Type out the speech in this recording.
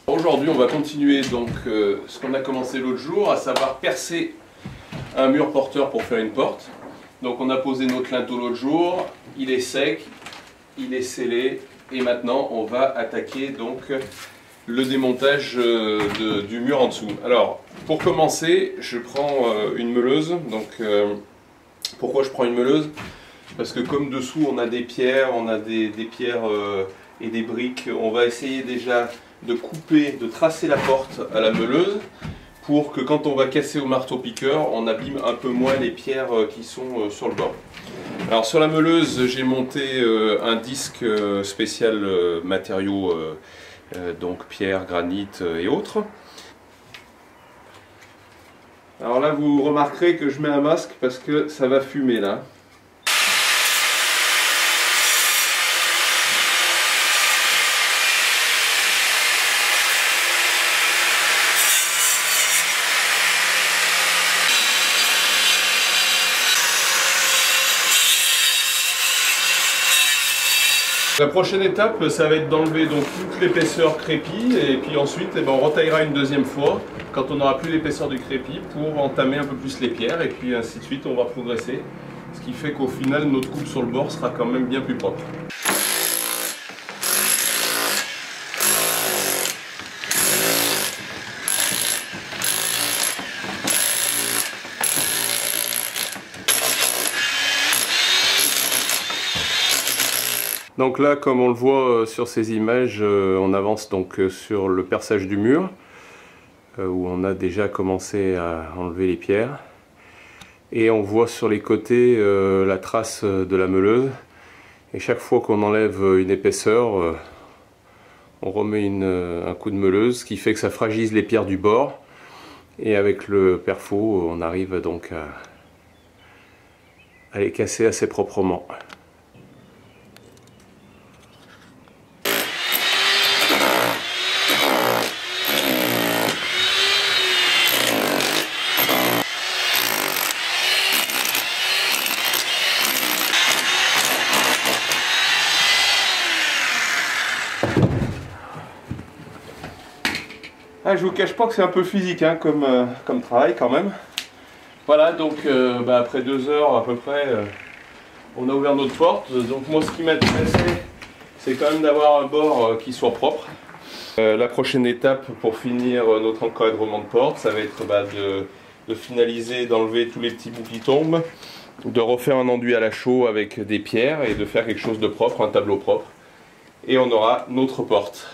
Aujourd'hui, on va continuer donc ce qu'on a commencé l'autre jour, à savoir percer un mur porteur pour faire une porte. Donc on a posé notre linteau l'autre jour, il est sec, il est scellé et maintenant on va attaquer donc le démontage du mur en dessous. Alors pour commencer, je prends une meuleuse. Donc pourquoi je prends une meuleuse? Parce que comme dessous on a des pierres, des pierres et des briques, on va essayer déjà de couper, de tracer la porte à la meuleuse pour que quand on va casser au marteau-piqueur, on abîme un peu moins les pierres qui sont sur le bord. Alors sur la meuleuse, j'ai monté un disque spécial matériaux, donc pierre, granit et autres. Alors là, vous remarquerez que je mets un masque parce que ça va fumer là. La prochaine étape, ça va être d'enlever donc toute l'épaisseur crépi et puis ensuite on retaillera une deuxième fois quand on n'aura plus l'épaisseur du crépi pour entamer un peu plus les pierres et puis ainsi de suite on va progresser. Ce qui fait qu'au final notre coupe sur le bord sera quand même bien plus propre. Donc là, comme on le voit sur ces images, on avance donc sur le perçage du mur, où on a déjà commencé à enlever les pierres. Et on voit sur les côtés la trace de la meuleuse. Et chaque fois qu'on enlève une épaisseur, on remet un coup de meuleuse, ce qui fait que ça fragilise les pierres du bord. Et avec le perfo, on arrive donc à les casser assez proprement. Ah, je vous cache pas que c'est un peu physique hein, comme travail quand même. Voilà, donc après 2 heures à peu près, on a ouvert notre porte. Donc moi ce qui m'intéressait, c'est quand même d'avoir un bord qui soit propre. La prochaine étape pour finir notre encadrement de porte, ça va être de finaliser, d'enlever tous les petits bouts qui tombent, de refaire un enduit à la chaux avec des pierres et de faire quelque chose de propre, un tableau propre. Et on aura notre porte.